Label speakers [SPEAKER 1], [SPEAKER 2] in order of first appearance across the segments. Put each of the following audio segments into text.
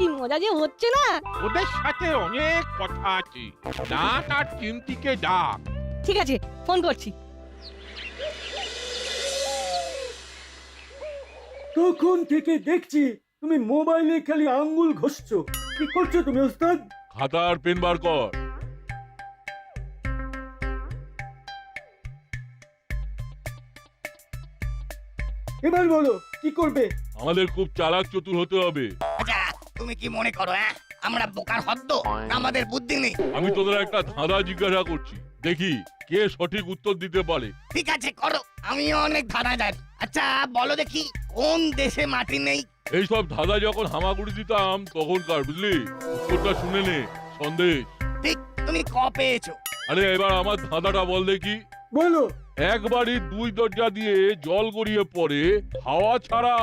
[SPEAKER 1] কি মজা যে হচ্ছে না।
[SPEAKER 2] ওদের সাথে অনেক কথা আছে। না তার চিমটিকে ডাক।
[SPEAKER 1] ঠিক আছে, ফোন করছি।
[SPEAKER 3] তখন থেকে দেখছি তুমি মোবাইলে খালি আঙ্গুল ঘষছো। কি করছো তুমি ওস্তাদ?
[SPEAKER 4] খাতা আর পেন বার কর।
[SPEAKER 3] এবার বলো কি করবে?
[SPEAKER 4] আমাদের খুব চালাক চতুর হতে হবে।
[SPEAKER 5] আচ্ছা তুমি কি মনে করো আমরা বোকার হদ্দ? আমাদের বুদ্ধি নেই?
[SPEAKER 4] আমি তোদের একটা ধাঁধা জিজ্ঞাসা করছি, দেখি কে সঠিক উত্তর দিতে পারে।
[SPEAKER 5] ঠিক আছে করো, আমিও অনেক ধাঁধা জানি। আচ্ছা বলো দেখি, কোন দেশে মাটি নেই?
[SPEAKER 4] এইসব ধাঁধা যখন হামাগুড়ি দিতাম তখনকার, বুঝলি? উত্তরটা শুনে নে, সন্দেশ।
[SPEAKER 5] ঠিক, তুমি ক পেয়েছো।
[SPEAKER 4] আরে এবার আমার ধাঁধাটা বল দেখি।
[SPEAKER 3] বলো।
[SPEAKER 4] এক বাড়ির দুই দরজা দিয়ে জল গড়িয়ে পড়ে, হাওয়া ছাড়া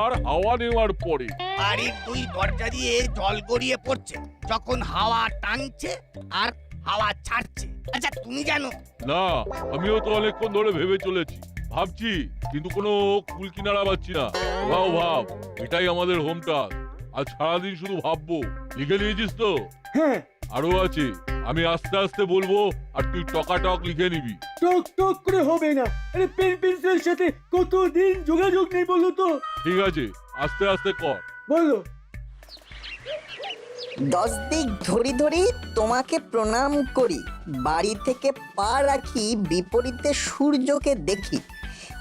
[SPEAKER 4] আর হাওয়া নেওয়ার পরে।
[SPEAKER 5] বাড়ির দুই দরজা দিয়ে জল গড়িয়ে পড়ছে, যখন হাওয়া টানছে আর হাওয়া ছাড়ছে। আচ্ছা তুমি জানো?
[SPEAKER 4] না, আমিও তো অনেকক্ষণ ধরে ভেবে চলেছি, ভাবছি, কিন্তু কোনো কুল কিনারা পাচ্ছি না। ভাব ভাব, এটাই আমাদের হোম টাস্ক। আজ সারাদিন শুধু ভাববো। লিখে নিয়েছিস তো?
[SPEAKER 3] হ্যাঁ।
[SPEAKER 4] আরো আছে, আমি আস্তে আস্তে বলবো আর তুই টকাটক লিখে নিবি।
[SPEAKER 3] টক টক করে হবে না। আরে পেন পেন্সিলের সাথে কতদিন যোগাযোগ নেই বলো তো।
[SPEAKER 4] ঠিক আছে, আস্তে আস্তে কর।
[SPEAKER 3] বলো।
[SPEAKER 6] 10 দিক ধরি ধরি তোমাকে প্রণাম করি, বাড়ি থেকে পা রাখি বিপরীতে সূর্যকে দেখি,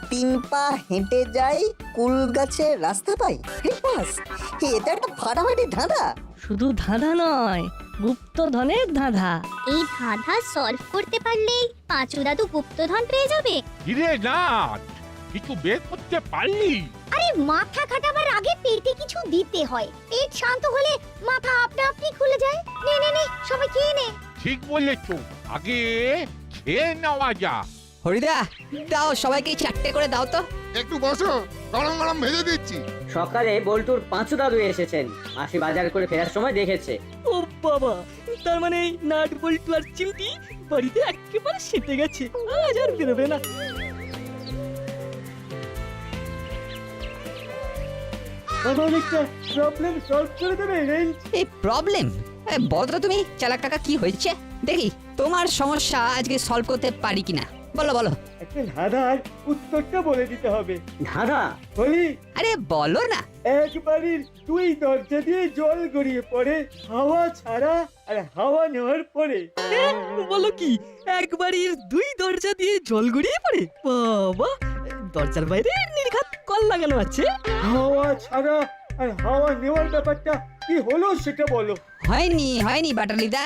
[SPEAKER 6] 3 পা হেঁটে যাই কুল গাছে রাস্তা পাই। বাস, এটা একটা ফাটাফাটি ধাঁধা।
[SPEAKER 1] শুধু ধাঁধা নয়, গুপ্তধনের ধাঁধা।
[SPEAKER 7] এই ধাঁধা সলভ করতে পারলেই পাঁচু দাদু গুপ্তধন পেয়ে যাবে।
[SPEAKER 2] হিরে না, কিছু বের করতে পারলি?
[SPEAKER 7] আরে মাথা খাটাবার আগে পেটে কিছু দিতে হয়। পেট শান্ত হলে মাথা আপনা আপনি খুলে যায়। নে নে নে, সবাই খেয়ে নে।
[SPEAKER 2] ঠিক বলেছো, আগে খেয়ে নেওয়া যা।
[SPEAKER 8] হরিদা, দাও সবাইকে 4টে করে দাও তো।
[SPEAKER 9] একটু বসো, গরম গরম ভেজে দিচ্ছি।
[SPEAKER 10] সকালে বল্টুর পাঁচু দাদু এসেছেন, মাসি বাজার করে ফেরার সময় দেখেছে।
[SPEAKER 1] ও বাবা, তার মানে নাট বল্টু আর চিমটি বাড়িতে একেবারে সেটে গেছে, আজ আর বেরোবে না।
[SPEAKER 3] আমার একটা প্রবলেম সলভ করে দেবে রেঞ্জ?
[SPEAKER 8] এই প্রবলেম? বলো তো তুমি, চালাক টাকা কি হয়েছে দেখি। তোমার সমস্যা আজকে সলভ করতে পারি কিনা বলো বলো।
[SPEAKER 3] একটা ধাঁধার উত্তরটা বলে দিতে হবে।
[SPEAKER 10] ধাঁধা?
[SPEAKER 3] বলি।
[SPEAKER 8] আরে বলো না।
[SPEAKER 3] এক বাড়ির দুই দরজা দিয়ে জল গড়িয়ে পড়ে, হাওয়া ছাড়া আর হাওয়া নেওয়ার পরে।
[SPEAKER 1] বলো কি, এক বাড়ির দুই দরজা দিয়ে জল গড়িয়ে পড়ে? বাবা, দরজার বাইরে নির্ঘাত কল লাগানো আছে।
[SPEAKER 3] হাওয়া ছাড়া আর হাওয়া নেওয়ার ব্যাপারটা কি হলো সেটা বলো।
[SPEAKER 8] হয়নি হয়নি বাটালিদা,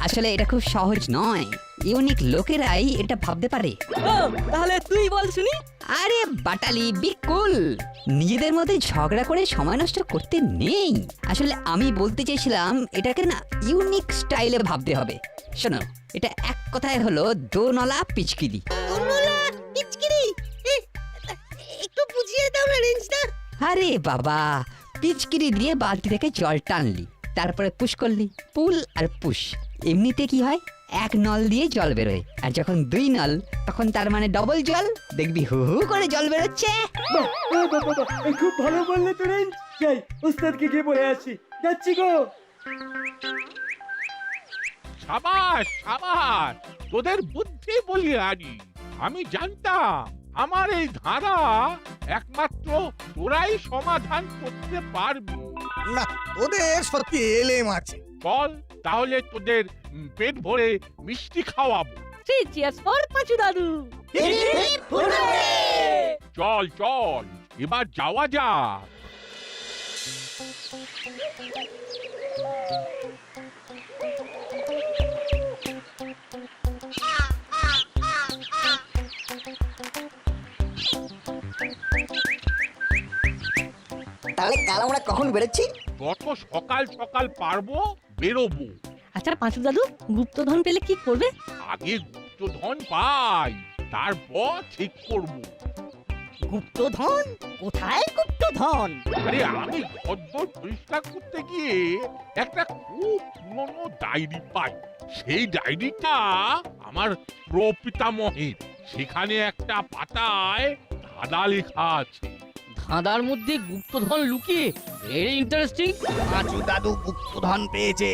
[SPEAKER 8] আসলে এটা খুব সহজ নয়। ইউনিক লোকেরাই এটা ভাবতে পারে।
[SPEAKER 1] ও, তাহলে তুই বল শুনি।
[SPEAKER 8] আরে বাটালি বিকুল, নিজেদের মধ্যে ঝগড়া করে সময় নষ্ট করতে নেই। আসলে আমি বলতে চাইছিলাম এটাকে না ইউনিক স্টাইলে ভাবতে হবে। শোনো, এটা এক কথায় হলো দোনলা পিচকিরি।
[SPEAKER 1] দোনলা পিচকিরি? একটু বুঝিয়ে দাও না রেঞ্জটা।
[SPEAKER 8] আরে বাবা, পিচকিরি দিয়ে বালতি থেকে জল টানলি, তারপরে পুশ করলি, পুল আর পুশ। এমনিতে কি হয়, এক নল দিয়ে জল বেরোয়, আর যখন 2 নল তখন তার মানে ডবল জল। দেখবি হু হু করে জল বেরোচ্ছে।
[SPEAKER 3] বাহ, বাহ, বাহ, বাহ, খুব ভালো বললে তো রেঞ্জ। যাই ওস্তাদকে গিয়ে বলে আসি। যাচ্ছি গো।
[SPEAKER 2] সাবাস সাবাস, তোদের বুদ্ধি বলি আনি। আমি জানতাম আমার এই ধারা একমাত্র তোরাই সমাধান করতে পারবি।
[SPEAKER 9] না, ওদের সত্যি এলেম আছে।
[SPEAKER 2] চল তাহলে তোদের পেট ভরে মিষ্টি খাওয়াবো।
[SPEAKER 1] চিয়ার্স ফর পাঁচু দাদু।
[SPEAKER 2] চল চল, এবার যাওয়া যাক।
[SPEAKER 6] তাহলে কাল আমরা কখন বেরোচ্ছি?
[SPEAKER 2] যত সকাল সকাল পারবো বেরোবো।
[SPEAKER 1] আচ্ছা পাঁচু দাদু, গুপ্তধন পেলে কি করবে?
[SPEAKER 2] আগে গুপ্তধন পাই, তারপর ঠিক করবো।
[SPEAKER 1] গুপ্তধন? কোথায় গুপ্তধন?
[SPEAKER 2] আরে আমি ঘরদোর পরিষ্কার করতে গিয়ে একটা খুব পুরনো ডায়েরি পাই। সেই ডায়েরিটা আমার প্রপিতামহের। সেখানে একটা পাতায় ধাঁধা লেখা আছে।
[SPEAKER 11] ধাঁধার মধ্যে গুপ্তধন লুকিয়ে ভেরি ইন্টারেস্টিং।
[SPEAKER 5] পাঁচু দাদু গুপ্তধন পেয়েছে,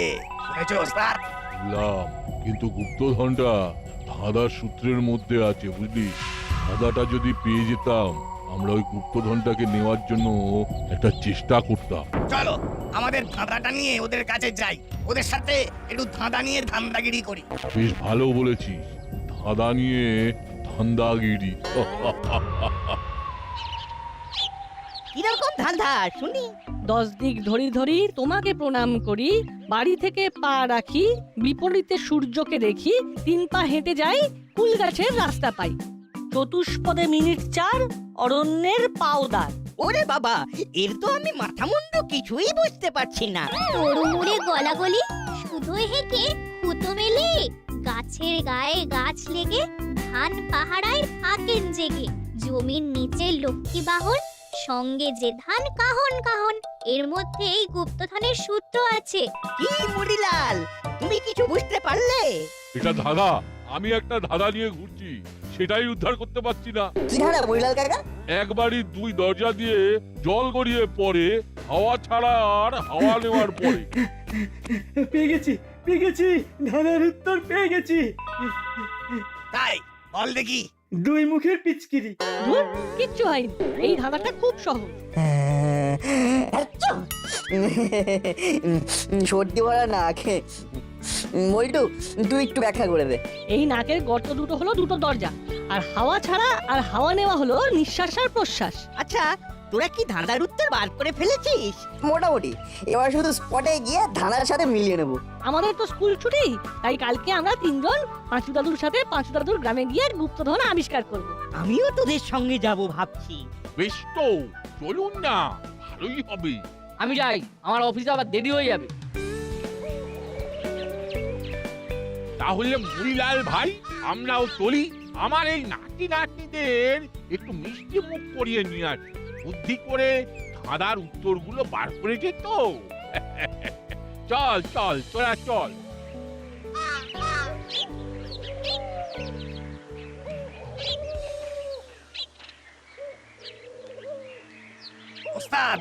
[SPEAKER 5] শুনেছো ওস্তাদ?
[SPEAKER 4] বুঝলাম, কিন্তু গুপ্তধনটা ধাঁধার সূত্রের মধ্যে আছে, বুঝলি? ধাঁধাটা যদি পেয়ে যেতাম, আমরা ওই গুপ্তধনটাকে নেওয়ার জন্য একটা চেষ্টা করতাম।
[SPEAKER 5] চলো আমাদের ধাঁধাটা নিয়ে ওদের কাছে যাই, ওদের সাথে একটু ধাঁধা নিয়ে ধান্দাগিরি করি।
[SPEAKER 4] বেশ ভালো বলেছিস, ধাঁধা নিয়ে ধান্দাগিরি।
[SPEAKER 11] কিরকম ধাঁধা শুনি? 10 দিক ধরি ধরি তোমাকে প্রণাম করি, বাড়ি থেকে পা রাখি, বিপরীতে সূর্যকে দেখি, 3 পা হেঁটে যাই, কুল গাছের রাস্তা পাই, চতুষ্পদে মিনিট 4, অরণ্যের পাওদার।
[SPEAKER 12] ওরে বাবা, এর তো আমি মাথা মুন্ডু কিছুই বুঝতে পারছি না।
[SPEAKER 7] তরুমুড়ে গলাগলি, শুধু হেঁকে খুতো মেলে, গাছের গায়ে গাছ লেগে, ধান পাহারায় থাকেন জেগে, জমির নিচে লক্ষ্মী বাহন, সঙ্গে যে ধান কাহন কাহন, এর মধ্যে এই গুপ্তধনের সূত্র আছে।
[SPEAKER 12] কি মুড়িলাল, তুমি কিছু বুঝতে পারলে?
[SPEAKER 4] এটা ধাঁধা, আমি একটা ধাঁধা নিয়ে ঘুরছি, সেটাই উদ্ধার করতে পারছি না।
[SPEAKER 6] কি ধারা বুড়িলাল কাকা?
[SPEAKER 4] এক বাড়ির 2 দরজা দিয়ে জল গড়িয়ে পড়ে, হাওয়া ছাড়া আর হাওয়া নেওয়ার পরে।
[SPEAKER 3] পেয়ে গেছি, ধাঁধার উত্তর পেয়ে গেছি।
[SPEAKER 5] তাই বল দেখি।
[SPEAKER 3] 2 মুখের পিচকিরি।
[SPEAKER 11] ধুর, কিচ্ছু হয়নি, এই ধাঁধাটা খুব সহজ।
[SPEAKER 6] সর্দি ভরা নাক। বল্টু, তুই একটু ব্যাখ্যা করে দে।
[SPEAKER 11] এই নাকের গর্ত দুটো হলো 2টো দরজা, আর হাওয়া ছাড়া আর হাওয়া নেওয়া হলো নিঃশ্বাস আর প্রশ্বাস।
[SPEAKER 12] আচ্ছা, তোরা কি ধাঁধার উত্তর বার করে ফেলেছিস?
[SPEAKER 6] মোটামুটি এবার শুধু স্পটে গিয়ে ধাঁধার সাথে মিলিয়ে নেবো।
[SPEAKER 11] আমাদের তো স্কুল ছুটি, তাই কালকে আমরা 3 জন পাঁচু দাদুর সাথে পাঁচু দাদুর গ্রামে গিয়ে গুপ্তধন আবিষ্কার করব।
[SPEAKER 12] আমিও তোদের সঙ্গে যাব ভাবছি।
[SPEAKER 2] বেশ তো, চলুন না, ভালোই হবে।
[SPEAKER 11] আমি যাই, আমার অফিসে আবার দেরি হয়ে যাবে।
[SPEAKER 2] তাহলে মুড়িলাল ভাই, আমরাও চলি। আমার এই নাতি নাতনিদের একটু মিষ্টি মুখ করিয়ে নিয়ে আসি, বুদ্ধি করে ধাঁধার উত্তরগুলো বার করে যেত। চল চল, তোরা চল।
[SPEAKER 5] ওস্তাদ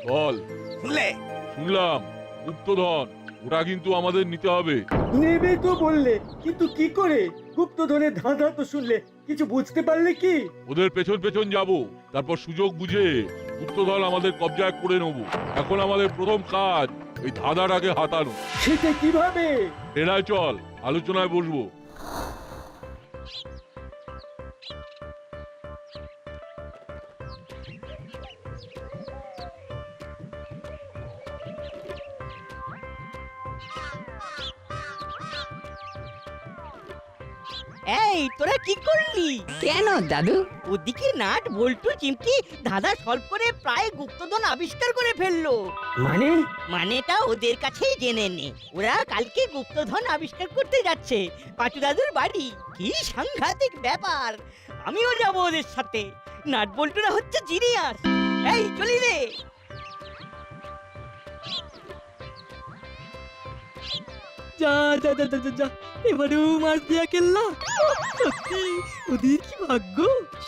[SPEAKER 4] বল।
[SPEAKER 5] শুনলে?
[SPEAKER 4] শুনলাম, গুপ্তধন, ওটা কিন্তু আমাদের নিতে হবে।
[SPEAKER 3] নেবে তো বললে, কিন্তু কি করে? গুপ্তধনের ধাঁধা তো শুনলে, কিছু বুঝতে পারলে কি?
[SPEAKER 4] ওদের পেছন পেছন যাব, তারপর সুযোগ বুঝে গুপ্তধন আমাদের কবজায় করে নেব। এখন আমাদের প্রথম কাজ এই ধাঁধাটাকে হাতানো।
[SPEAKER 3] সেটা কিভাবে?
[SPEAKER 4] এরাই চল, আলোচনায় বসবো।
[SPEAKER 12] এই, তোরা কি করলি?
[SPEAKER 8] কেন দাদু?
[SPEAKER 12] ওদিকে নাট বল্টু চিমটি ধাঁধা সলভ করে প্রায় গুপ্তধন আবিষ্কার করে ফেললো।
[SPEAKER 3] মানে?
[SPEAKER 12] মানেটা ওদের কাছেই জেনে নে। ওরা কালকে গুপ্তধন আবিষ্কার করতে যাচ্ছে পাঁচু দাদুর বাড়ি। কি সাংঘাতিক ব্যাপার! আমিও যাব ওদের সাথে। নাট বল্টুরা হচ্ছে জিনিয়াস। এই চলি রে।
[SPEAKER 1] যা যা যা যা, যা, যা। এবারেও মাছ দিয়া কেল্লা। সত্যি ওদের কি ভাগ্য।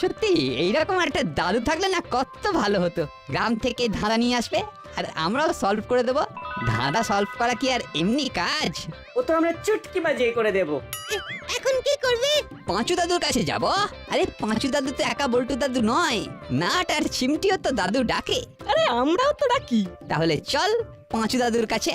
[SPEAKER 8] সত্যি এইরকম একটা দাদু থাকলে না কত ভালো হতো। গ্রাম থেকে ধাঁধা নিয়ে আসবে আর আমরাও সলভ করে দেবো। ধাঁধা সলভ করা কি আর এমনি কাজ?
[SPEAKER 10] ও তো আমরা চুটকি বাজিয়ে করে দেব।
[SPEAKER 7] এখন কি করবে?
[SPEAKER 8] পাঁচু দাদুর কাছে যাব। আরে পাঁচু দাদু তো একা বল্টু দাদু নয়, নাট আর চিমটিও তো দাদু ডাকে।
[SPEAKER 1] আরে আমরাও তো ডাকি।
[SPEAKER 8] তাহলে চল পাঁচু দাদুর কাছে।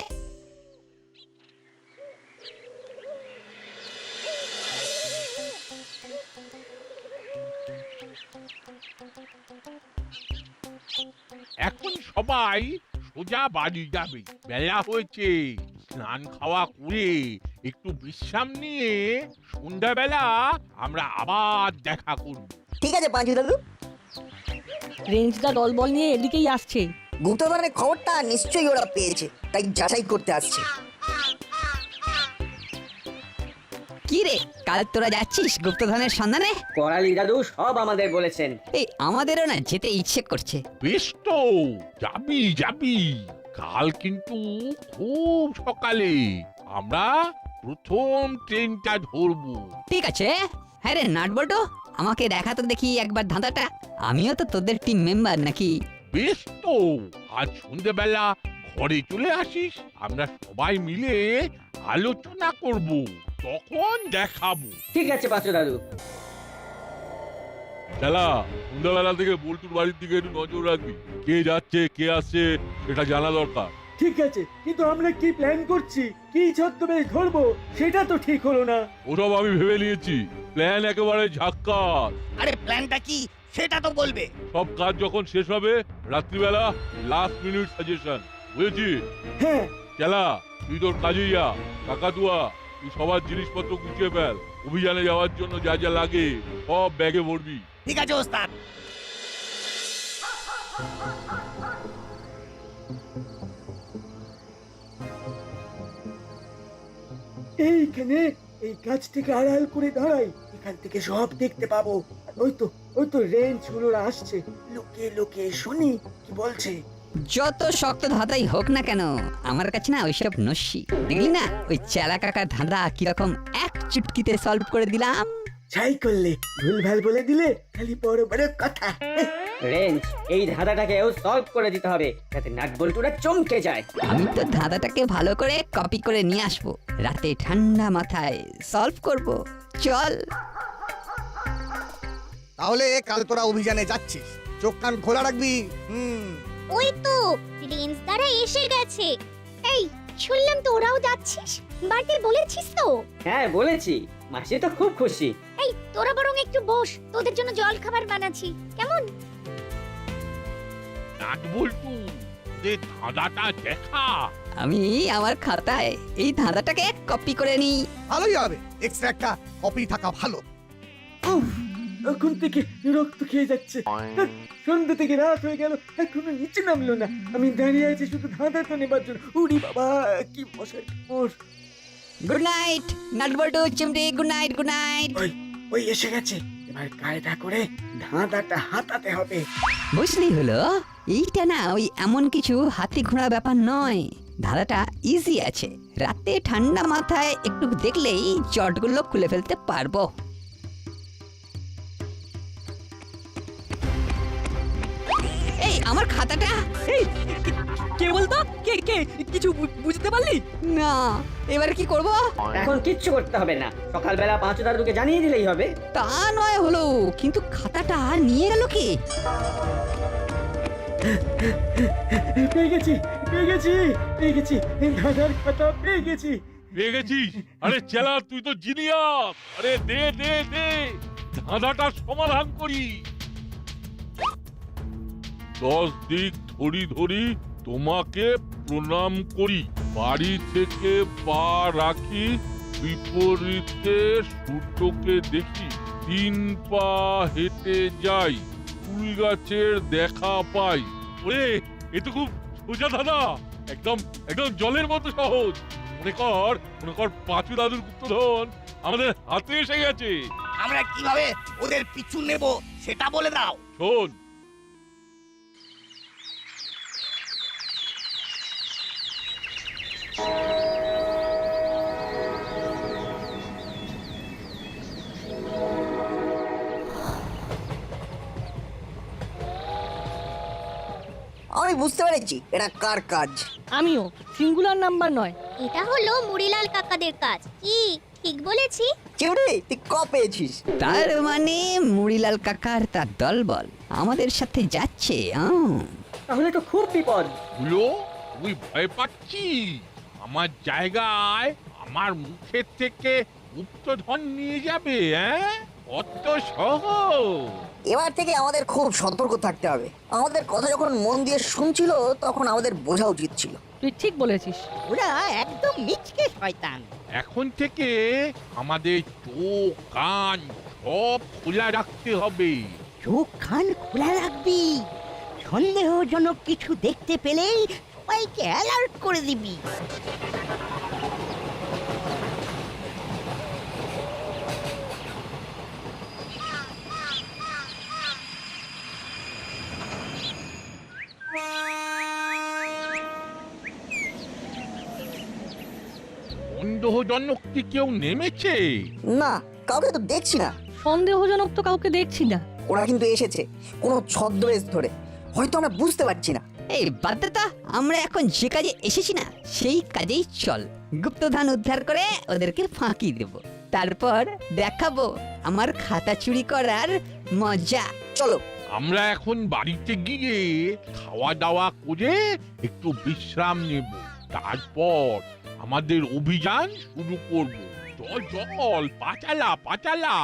[SPEAKER 2] এখন সবাই সোজা বাড়ি যাবে, বেলা হয়েছে। স্নান খাওয়া করে একটু বিশ্রাম নিয়ে সন্ধ্যাবেলা আমরা আবার দেখা করব।
[SPEAKER 6] ঠিক আছে পাঁচু দাদু।
[SPEAKER 11] রেঞ্জদা দলবল নিয়ে এদিকেই আসছে।
[SPEAKER 6] গুপ্তধনের খবরটা নিশ্চয়ই ওরা পেয়েছে, তাই যাচাই করতে আসছে।
[SPEAKER 8] কি রে, কাল তোরা যাচ্ছিস গুপ্তধনের সন্ধানে?
[SPEAKER 10] করালি দাদু সব আমাদের বলেছেন।
[SPEAKER 8] এই আমাদেরও না যেতে ইচ্ছে করছে।
[SPEAKER 2] বেশ তো, যাবি যাবি। কাল কিন্তু খুব সকালে আমরা প্রথম ট্রেনটা ধরবো।
[SPEAKER 8] ঠিক আছে। হ্যাঁ রে নাট বল্টু, আমাকে দেখা তো দেখি একবার ধাঁধাটা। আমিও তো তোদের টিম মেম্বার নাকি?
[SPEAKER 2] বেশ তো, আজ সন্ধ্যেবেলা ঘরে চলে আসিস, আমরা সবাই মিলে আলোচনা করব, তখন দেখাবো।
[SPEAKER 10] ঠিক আছে পাঁচু দাদু।
[SPEAKER 4] খেলা সন্ধ্যাবেলা থেকে বল্টুর বাড়ির দিকে একটু নজর রাখবি, কে যাচ্ছে কে আসছে সেটা জানা দরকার।
[SPEAKER 3] ঠিক আছে, কিন্তু আমরা কি প্ল্যান করছি, কি ছদ্মবেশ ধরবো সেটা তো ঠিক হলো না।
[SPEAKER 4] ওসব আমি ভেবে নিয়েছি, প্ল্যান একেবারে ঝাক্কাস।
[SPEAKER 5] আরে প্ল্যানটা কি সেটা তো বলবে।
[SPEAKER 4] সব কাজ যখন শেষ হবে রাত্রিবেলা লাস্ট মিনিট সাজেশন, বুঝেছিস?
[SPEAKER 3] হ্যাঁ,
[SPEAKER 4] খেলা তুই তোর কাজে যা, কাকাতুয়া তুই সবার জিনিসপত্র গুছিয়ে ফেল, অভিযানে যাওয়ার জন্য যা যা লাগে সব ব্যাগে ভরবি।
[SPEAKER 5] ঠিক আছে ওস্তাদ।
[SPEAKER 3] এইখানে এই গাছ থেকে আড়াল করে দাঁড়াই, এখান থেকে সব দেখতে পাবো। আর ওই তো রেঞ্জ গুলো আসছে, লুকিয়ে লুকিয়ে শুনি কি বলছে।
[SPEAKER 8] যত শক্ত ধাঁধাই হোক না কেন, আমার কাছে না ওইসব নস্যি। দেখলি না ওই চেলা কাকার ধাঁধা কিরকম এক চুটকিতে সলভ করে দিলাম।
[SPEAKER 3] ছাই করলে ভুলভাল বলে দিলে খালি বড় বড় কথা।
[SPEAKER 10] রেঞ্জ, এই ধাঁধাটাকেও সলভ করে দিতে হবে যাতে নাট বল্টুরা চমকে যায়।
[SPEAKER 8] আমি তো ধাঁধাটাকে ভালো করে কপি করে নিয়ে আসবো, রাতে ঠান্ডা মাথায় সলভ করব। চল।
[SPEAKER 9] তাহলে কাল তোরা অভিযানে যাচ্ছিস, চোখ কান খোলা রাখবি।
[SPEAKER 7] ওই তো রেঞ্জ দ্বারা এসে গেছে। এই শুনলাম তোরাও যাচ্ছিস, বাড়িতে বলেছিস তো?
[SPEAKER 10] হ্যাঁ বলেছি, মাসি তো খুব খুশি।
[SPEAKER 7] এই তোরা বরং একটু বস, তোদের জন্য জল খাবার বানাচ্ছি, কেমন?
[SPEAKER 2] নাট বল্টু, ওদের ধাঁধাটা দেখা।
[SPEAKER 8] আমি আমার খাতায় এই ধাঁধাটাকে কপি করে নিই।
[SPEAKER 9] ভালোই হবে, এক্সট্রা একটা কপি থাকা ভালো।
[SPEAKER 3] এখন থেকে রক্ত খেয়ে যাচ্ছে। সন্ধ্যে থেকে রাত হয়ে গেল, এখনো নিচে নামলো না। আমি দাঁড়িয়ে আছি শুধু ধাঁধাটা নেবার জন্য। উড়ি বাবা, কি মশার কামড়।
[SPEAKER 8] গুড নাইট নাটবল্টু, চিমটি, গুড নাইট গুড নাইট।
[SPEAKER 3] ওই এসে গেছে, এবার কায়দা করে ধাঁধাটা হাতাতে হবে।
[SPEAKER 8] বুঝলি হলো, এইটা না ওই এমন কিছু হাতি ঘোড়া ব্যাপার নয়, ধাঁধাটা ইজি আছে। রাতে ঠান্ডা মাথায় একটু দেখলেই জটগুলো খুলে ফেলতে পারবো। এই আমার খাতাটা।
[SPEAKER 1] এই কে বলতো? কে কে কিছু বুঝতে পারলি
[SPEAKER 8] না, এবার কি করব?
[SPEAKER 10] এখন কিচ্ছু করতে হবে না, সকালবেলা পাঁচু দাদুকে জানিয়ে দিলেই হবে।
[SPEAKER 8] তা নয় হলো, কিন্তু খাতাটা নিয়ে গেল কি?
[SPEAKER 3] পেয়ে গেছি ধাঁধার খাতা পেয়ে গেছি।
[SPEAKER 4] পেয়ে গেছিস? আরে চেলা তুই তো জিনিয়াস। আরে দে দে দে, ধাঁধাটা সমাধান করি। 10 দিক ধরি ধরি তোমাকে প্রণাম করি, বাড়ি থেকে পা রাখি, বিপরীতে সূর্যকে দেখি, 3 পা হেঁটে যাই, ফুল গাছের দেখা পাই। ওরে, এ তো খুব সোজা ধাঁধা, একদম একদম জলের মতো সহজ। মনে কর পাঁচু দাদুর গুপ্তধন আমাদের হাতে এসে গেছে।
[SPEAKER 5] আমরা কিভাবে ওদের পিছু নেব সেটা বলে দাও।
[SPEAKER 4] শোন,
[SPEAKER 6] আমি বুঝতে পেরেছি এটা কার কাজ।
[SPEAKER 11] আমিও, সিঙ্গুলার নাম্বার নয়।
[SPEAKER 7] এটা হলো মুড়িলাল কাকাদের কাজ। কি ঠিক বলেছি?
[SPEAKER 6] চিমড়ি, তুই ক পেয়েছিস?
[SPEAKER 8] তার মানে মুড়িলাল কাকার তার দলবল আমাদের সাথে যাচ্ছে।
[SPEAKER 10] তাহলে তো খুব বিপদ।
[SPEAKER 2] হলো, তুই ভয় পাচ্ছিস? আমার জায়গায় আমার মুখের থেকে গুপ্তধন নিয়ে যাবে? কত সহজ।
[SPEAKER 6] এবার থেকে আমাদের খুব সতর্ক থাকতে হবে। আমাদের কথা যখন মন দিয়ে শুনছিল তখন আমাদের বোঝা উচিত ছিল।
[SPEAKER 11] তুই ঠিক বলেছিস।
[SPEAKER 12] ওরা একদম মিচকে শয়তান।
[SPEAKER 2] এখন থেকে আমাদের চোখ কান সব খোলা রাখতে হবে।
[SPEAKER 12] চোখ কান খোলা রাখবি, সন্দেহজনক কিছু দেখতে পেলেই সবাইকে অ্যালার্ট করে দিবি।
[SPEAKER 2] সন্দেহজনক কি কেউ নেমেছে?
[SPEAKER 6] না, কাউকে তো দেখছি না।
[SPEAKER 11] সন্দেহজনক তো কাউকে দেখছি না।
[SPEAKER 6] ওরা কিন্তু এসেছে কোনো ছদ্মবেশ ধরে, হয়তো আমরা বুঝতে পারছি না।
[SPEAKER 8] এই বাদ দে তো, আমরা এখন যে কাজে এসেছি না সেই কাজেই চল। গুপ্তধন উদ্ধার করে ওদেরকে ফাঁকি দেব, তারপর দেখাবো আমার খাতা চুরি করার মজা।
[SPEAKER 6] চলো।
[SPEAKER 2] আমরা এখন বাড়িতে গিয়ে খাওয়া দাওয়া করে একটু বিশ্রাম নেব, তারপর আমাদের অভিযান শুরু করব। চল চল, পাচালা পাচালা।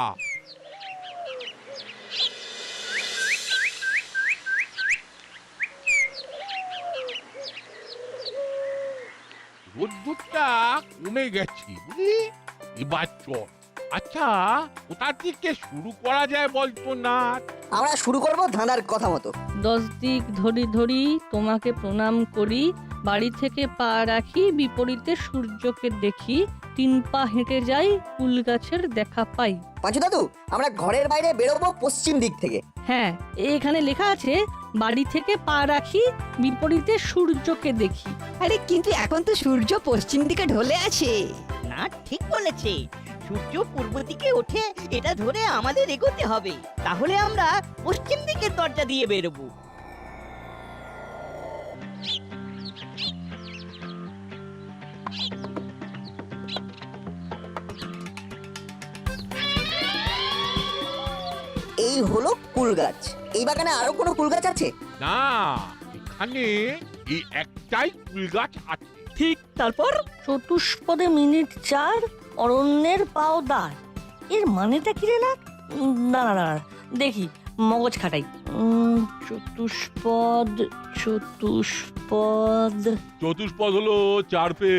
[SPEAKER 2] রোদ্দুরটা কমে গেছে বুঝলি, এবার চল। আচ্ছা, কোথা থেকে শুরু করা যায় বলতো না?
[SPEAKER 6] আমরা শুরু করব ধাঁধার কথা মতো।
[SPEAKER 11] 10 দিক ধরি ধরি তোমাকে প্রণাম করি, বাড়ি থেকে পা রাখি বিপরীতে সূর্যকে দেখি, 3 পা হেঁটে যাই কুল গাছের দেখা পাই।
[SPEAKER 6] পাঁচু দাদু, আমরা ঘরের বাইরে বেরোবো পশ্চিম দিক থেকে।
[SPEAKER 11] হ্যাঁ, এখানে লেখা আছে বাড়ি থেকে পা রাখি বিপরীতে সূর্যকে দেখি।
[SPEAKER 8] আরে কিন্তু এখন তো সূর্য পশ্চিম দিকে ঢলে আছে।
[SPEAKER 12] না, ঠিক বলেছে। সূর্য পূর্ব দিকে ওঠে, এটা ধরে আমাদের এগোতে হবে। তাহলে আমরা পশ্চিম দিকের দরজা দিয়ে বেরোবো।
[SPEAKER 6] এই হলো কুল গাছ। এই বাগানে আরো কোনো কুল গাছ আছে?
[SPEAKER 2] না, এখানে এই একটাই কুল গাছ আছে।
[SPEAKER 1] ঠিক, তারপর
[SPEAKER 11] চতুষ্পদে মিনিট 4, অরণ্যের পাও দাঁড়। এর মানেটা কি রে না? দাঁড়া দেখি, মগজ খাটাই। চতুষ্পদ চতুষ্পদ
[SPEAKER 4] চতুষ্পদ হলো 4 পে,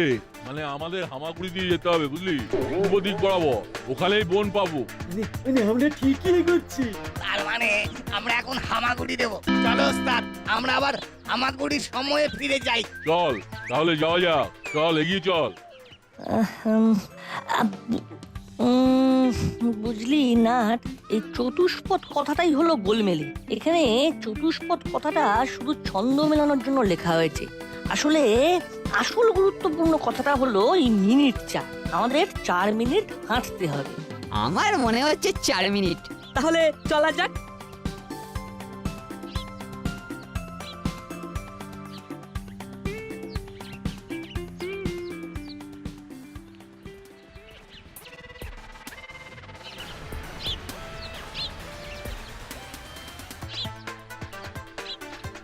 [SPEAKER 4] মানে আমাদের হামাগুড়ি দিয়ে যেতে হবে বুঝলি, পূর্ব দিক বরাবর, ওখানেই বন পাবো।
[SPEAKER 3] মানে আমরা ঠিকই এগোচ্ছি।
[SPEAKER 5] তার মানে আমরা এখন হামাগুড়ি দেবো। চলো ওস্তাদ, আমরা আবার হামাগুড়ির সময়ে ফিরে যাই।
[SPEAKER 4] চল তাহলে যাওয়া যাক, চল এগিয়ে চল।
[SPEAKER 11] বুঝলি না, এই চতুষ্পদ কথাটাই হলো গোলমেলে। এখানে চতুষ্পদ কথাটা শুধু ছন্দ মেলানোর জন্য লেখা হয়েছে। আসলে আসল গুরুত্বপূর্ণ কথাটা হলো এই মিনিট 4। আমাদের 4 মিনিট হাঁটতে হবে।
[SPEAKER 8] আমার মনে হচ্ছে 4 মিনিট।
[SPEAKER 1] তাহলে চলা যাক।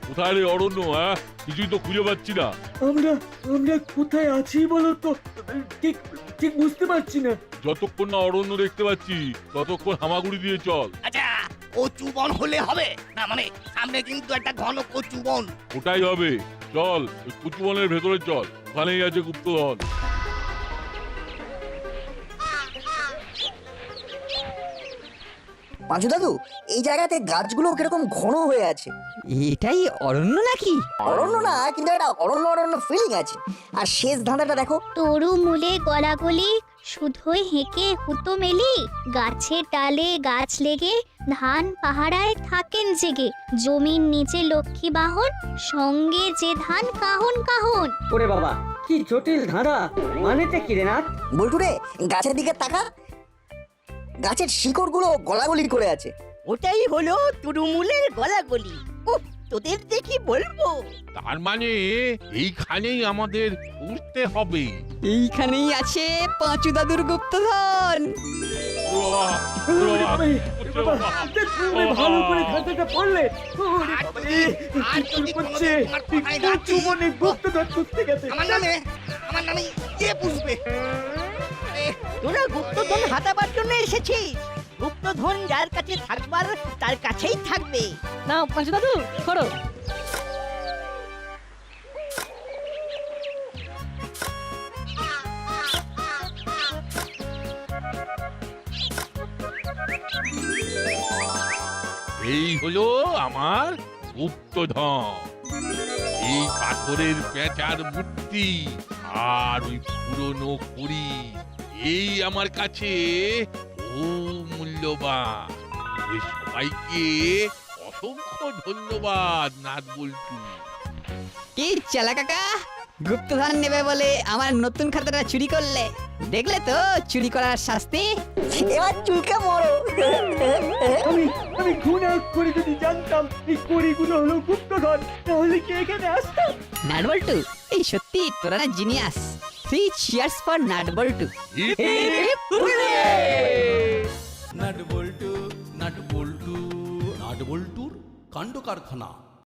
[SPEAKER 4] কোথায় রে অরণ্য? হ্যাঁ, কিছুই তো খুঁজে পাচ্ছি না।
[SPEAKER 3] আমরা আমরা কোথায় আছি বলো তো? ঠিক ঠিক বুঝতে পারছি না।
[SPEAKER 4] যতক্ষণ না অরণ্য দেখতে পাচ্ছি ততক্ষণ হামাগুড়ি দিয়ে চল।
[SPEAKER 5] আচ্ছা, কচু বন হলে হবে না? মানে সামনে কিন্তু একটা ঘন কচু বন।
[SPEAKER 4] ওটাই হবে, চল ওই কুচুবনের ভেতরে চল, ওখানেই আছে গুপ্তধন।
[SPEAKER 6] পাঁচু দাদু, এই জায়গাতে গাছগুলো কিরকম ঘন হয়ে আছে।
[SPEAKER 8] এটাই অরণ্য নাকি?
[SPEAKER 6] অরণ্য না, কিন্তু একটা অরণ্য অরণ্য ফিলিং আছে। আর শেষ ধাঁধাটা দেখো।
[SPEAKER 7] তরু মূলে গলাগলি, শুধুই হেঁকে হুতো মেলি, গাছের ডালে গাছ লেগে, ধান পাহারায় থাকেন জেগে, জমির নিচে লক্ষ্মী বাহন, সঙ্গে যে ধান কাহন কাহন।
[SPEAKER 10] ওরে বাবা, কি জটিল ধাঁধা! মানেটা কি রে না?
[SPEAKER 6] বল্টুরে, গাছের দিকে তাকা। গাছের শিকড়গুলো গলাগলি করে আছে।
[SPEAKER 12] ওটাই হলো তুরুমুলের গলাগলি। উফ, তোদের দেখি বলবো।
[SPEAKER 2] তার মানে এইখানেই আমাদের উঠতে হবে।
[SPEAKER 8] এইখানেই আছে পাঁচু দাদুর গুপ্তধন।
[SPEAKER 3] তুমি ভালো করে ধাঁধাটা পড়লে। ওরে বাবা রে,
[SPEAKER 5] আর
[SPEAKER 3] কি
[SPEAKER 5] যদি
[SPEAKER 3] করছে?
[SPEAKER 5] কোনোদিন তোমার কথায় না
[SPEAKER 3] কচু বনে গুপ্তধন খুঁজতে গেছে।
[SPEAKER 5] আমার নামে কে বুঝবে?
[SPEAKER 12] তোরা গুপ্তধন হাতাবার জন্য এসেছিস। গুপ্তধন যার কাছে থাকবার তার কাছেই থাকবে।
[SPEAKER 11] না পাঁচু দাদু, করো।
[SPEAKER 2] এই হলো আমার গুপ্তধন। এই পাথরের পেঁচার মূর্তি আর ওই পুরনো কড়ি, এই আমার কাছে ও মূল্যবান। এ সবাইকে অসংখ্য ধন্যবাদ নাট বল্টু।
[SPEAKER 8] কি চালা কাকা, গুপ্তধন নেবে বলে আমার নতুন খাতাটা চুরি করলে? দেখলে তো চুরি করার শাস্তি।
[SPEAKER 6] এবার চুলকে মরো।
[SPEAKER 3] আমি ঘুণা করে যদি জানতাম এই কড়িগুলো হলো গুপ্ত ঘর, তাহলে কি এখানে আসতাম?
[SPEAKER 8] নাটবল্টু এই সত্যি তোরা না genius. 3 cheers for nut bolt.
[SPEAKER 13] Nut Boltu nut বল্টুর কাণ্ড কারখানা।